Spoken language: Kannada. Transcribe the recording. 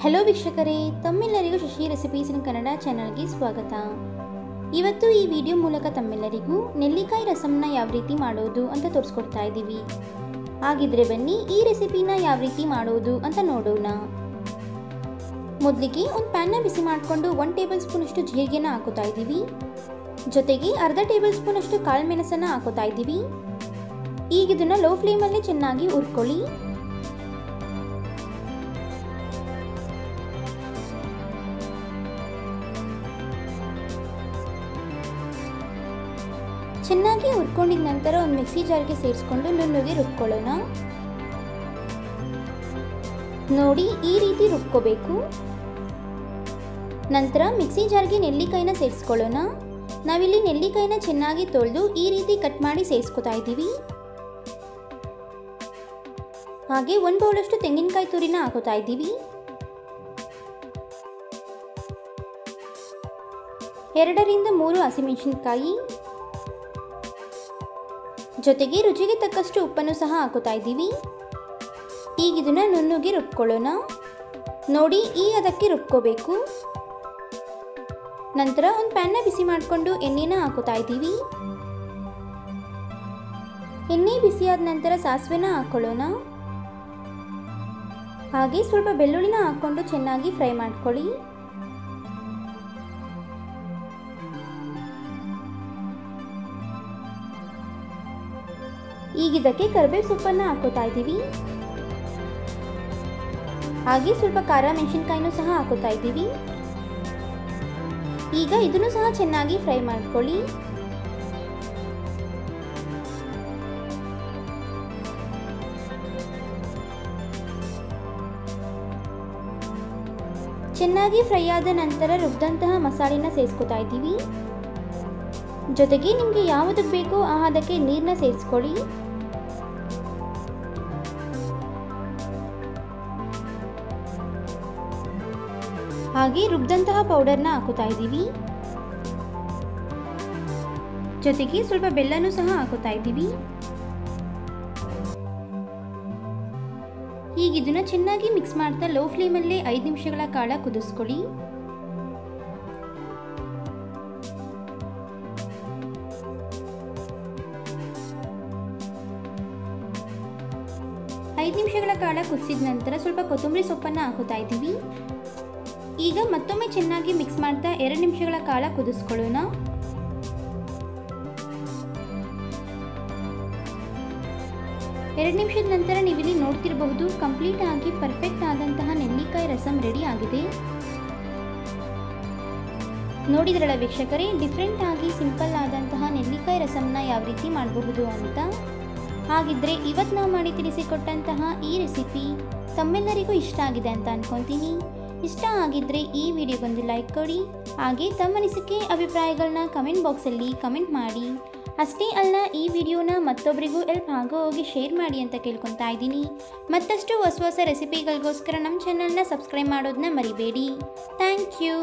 ಹಲೋ ವೀಕ್ಷಕರೇ, ತಮ್ಮೆಲ್ಲರಿಗೂ ಶಶಿ ರೆಸಿಪೀಸ್ ಇನ್ ಕನ್ನಡ ಚಾನಲ್ಗೆ ಸ್ವಾಗತ. ಇವತ್ತು ಈ ವಿಡಿಯೋ ಮೂಲಕ ತಮ್ಮೆಲ್ಲರಿಗೂ ನೆಲ್ಲಿಕಾಯಿ ರಸಂನ ಯಾವ ರೀತಿ ಮಾಡೋದು ಅಂತ ತೋರಿಸ್ಕೊಡ್ತಾ ಇದ್ದೀವಿ. ಹಾಗಿದ್ರೆ ಬನ್ನಿ ಈ ರೆಸಿಪಿನ ಯಾವ ರೀತಿ ಮಾಡೋದು ಅಂತ ನೋಡೋಣ. ಮೊದಲಿಗೆ ಒಂದು ಪ್ಯಾನ್ನ ಬಿಸಿ ಮಾಡಿಕೊಂಡು 1 ಟೇಬಲ್ ಸ್ಪೂನ್ ಅಷ್ಟು ಜೀರಿಗೆನ ಹಾಕೋತಾ ಇದ್ದೀವಿ. ಜೊತೆಗೆ ಅರ್ಧ ಟೇಬಲ್ ಸ್ಪೂನ್ ಅಷ್ಟು ಕಾಳು ಮೆಣಸನ್ನು ಹಾಕೋತಾ ಇದ್ದೀವಿ. ಈಗ ಇದನ್ನು ಲೋ ಫ್ಲೇಮಲ್ಲಿ ಚೆನ್ನಾಗಿ ಹುರ್ಕೊಳ್ಳಿ. ಚೆನ್ನಾಗಿ ಹುರ್ಕೊಂಡಿದ ನಂತರ ಒಂದು ಮಿಕ್ಸಿ ಜಾರ್ಗೆ ಸೇರಿಸ್ಕೊಂಡು ನುಣ್ಣಗೆ ರುಬ್ಕೊಳ್ಳೋಣ. ನೋಡಿ, ಈ ರೀತಿ ರುಬ್ಕೋಬೇಕು. ನಂತರ ಮಿಕ್ಸಿ ಜಾರ್ಗೆ ನೆಲ್ಲಿಕಾಯಿನ ಸೇರಿಸ್ಕೊಳ್ಳೋಣ. ನಾವಿಲ್ಲಿ ನೆಲ್ಲಿಕಾಯಿನ ಚೆನ್ನಾಗಿ ತೊಳೆದು ಈ ರೀತಿ ಕಟ್ ಮಾಡಿ ಸೇರಿಸ್ಕೊತಾ ಇದ್ದೀವಿ. ಹಾಗೆ 1 ಬೌಲಷ್ಟು ತೆಂಗಿನಕಾಯಿ ತುರಿನ ಹಾಕೋತಾ ಇದ್ದೀವಿ. 2 ರಿಂದ 3 ಹಸಿಮೆಣಸಿನಕಾಯಿ, ಜೊತೆಗೆ ರುಚಿಗೆ ತಕ್ಕಷ್ಟು ಉಪ್ಪನ್ನು ಸಹ ಹಾಕೋತಾ ಇದ್ದೀವಿ. ಈಗ ಇದನ್ನ ನುಣ್ಣಗೆ ರುಬ್ಕೊಳ್ಳೋಣ. ನೋಡಿ, ಈ ಹದಕ್ಕೆ ರುಬ್ಕೋಬೇಕು. ನಂತರ ಒಂದು ಪ್ಯಾನ್ನ ಬಿಸಿ ಮಾಡಿಕೊಂಡು ಎಣ್ಣೆನ ಹಾಕೋತಾ ಇದ್ದೀವಿ. ಎಣ್ಣೆ ಬಿಸಿಯಾದ ನಂತರ ಸಾಸಿವೆನ ಹಾಕೊಳ್ಳೋಣ. ಹಾಗೆ ಸ್ವಲ್ಪ ಬೆಳ್ಳುಳ್ಳಿನ ಹಾಕೊಂಡು ಚೆನ್ನಾಗಿ ಫ್ರೈ ಮಾಡ್ಕೊಳ್ಳಿ. ಈಗ ಇದಕ್ಕೆ ಕರಿಬೇವು ಸೊಪ್ಪನ್ನು ಹಾಕೋತಾ ಇದ್ದೀವಿ. ಹಾಗೆ ಸ್ವಲ್ಪ ಖಾರ ಮೆಣಸಿನಕಾಯಿನೂ ಸಹ ಹಾಕೋತಾ ಇದ್ದೀವಿ. ಈಗ ಇದನ್ನು ಸಹ ಚೆನ್ನಾಗಿ ಫ್ರೈ ಮಾಡ್ಕೊಳ್ಳಿ. ಚೆನ್ನಾಗಿ ಫ್ರೈ ಆದ ನಂತರ ರುಬ್ಬಿದಂತಹ ಮಸಾಲೆನ ಸೇರಿಸ್ಕೊತಾ ಇದ್ದೀವಿ. ಜೊತೆಗೆ ನಿಮಗೆ ಯಾವುದಕ್ಕೆ ಬೇಕೋ ಆ ಹದಕ್ಕೆ ನೀರನ್ನ ಸೇರಿಸ್ಕೊಳ್ಳಿ. ಹಾಗೆ ರುಬ್ಬಿದಂತಹ ಪೌಡರ್ನ ಹಾಕೋತಾ ಇದ್ದೀವಿ. ಜೊತೆಗೆ ಸ್ವಲ್ಪ ಬೆಲ್ಲನೂ ಸಹ ಹಾಕೋತಾ ಇದ್ದೀವಿ. ಈಗ ಇದನ್ನ ಚೆನ್ನಾಗಿ ಮಿಕ್ಸ್ ಮಾಡ್ತಾ ಲೋ ಫ್ಲೇಮಲ್ಲೇ 5 ನಿಮಿಷಗಳ ಕಾಲ ಕುದಿಸ್ಕೊಳ್ಳಿ. ಐದು ನಿಮಿಷಗಳ ಕಾಲ ಕುದಿಸಿದ ನಂತರ ಸ್ವಲ್ಪ ಕೊತ್ತಂಬರಿ ಸೊಪ್ಪನ್ನು ಹಾಕೋತಾ ಇದ್ದೀವಿ. ಈಗ ಮತ್ತೊಮ್ಮೆ ಚೆನ್ನಾಗಿ ಮಿಕ್ಸ್ ಮಾಡ್ತಾ 2 ನಿಮಿಷಗಳ ಕಾಲ ಕುದಿಸ್ಕೊಳ್ಳೋಣ. ಎರಡು ನಿಮಿಷದ ನಂತರ ನೀವಿಲ್ಲಿ ನೋಡ್ತಿರಬಹುದು, ಕಂಪ್ಲೀಟ್ ಆಗಿ ಪರ್ಫೆಕ್ಟ್ ಆದಂತಹ ನೆಲ್ಲಿಕಾಯಿ ರಸಂ ರೆಡಿ ಆಗಿದೆ. ನೋಡಿದ್ರಲ್ಲ ವೀಕ್ಷಕರೇ, ಡಿಫ್ರೆಂಟ್ ಆಗಿ ಸಿಂಪಲ್ ಆದಂತಹ ನೆಲ್ಲಿಕಾಯಿ ರಸಂನ ಯಾವ ರೀತಿ ಮಾಡಬಹುದು ಅಂತ. ಹಾಗಿದ್ರೆ ಇವತ್ತು ನಾವು ಮಾಡಿ ತಿಳಿಸಿಕೊಟ್ಟಂತಹ ಈ ರೆಸಿಪಿ ತಮ್ಮೆಲ್ಲರಿಗೂ ಇಷ್ಟ ಆಗಿದೆ ಅಂತ ಅನ್ಕೊಂತೀನಿ. ಇಷ್ಟ ಆಗಿದ್ರೆ ಈ ವಿಡಿಯೋಗೊಂದು ಲೈಕ್ ಕೊಡಿ. ಹಾಗೆ ತಮ್ಮ ಅನಿಸಿಕೆ ಅಭಿಪ್ರಾಯಗಳನ್ನ ಕಮೆಂಟ್ ಬಾಕ್ಸಲ್ಲಿ ಕಮೆಂಟ್ ಮಾಡಿ. ಅಷ್ಟೇ ಅಲ್ಲ, ಈ ವಿಡಿಯೋನ ಮತ್ತೊಬ್ಬರಿಗೂ ಹೆಲ್ಪ್ ಆಗೋ ಹೋಗಿ ಶೇರ್ ಮಾಡಿ ಅಂತ ಕೇಳ್ಕೊತಾ ಇದ್ದೀನಿ. ಮತ್ತಷ್ಟು ಹೊಸ ರೆಸಿಪಿಗಳಿಗೋಸ್ಕರ ನಮ್ಮ ಚಾನಲ್ನ ಸಬ್ಸ್ಕ್ರೈಬ್ ಮಾಡೋದನ್ನ ಮರಿಬೇಡಿ. Thank you.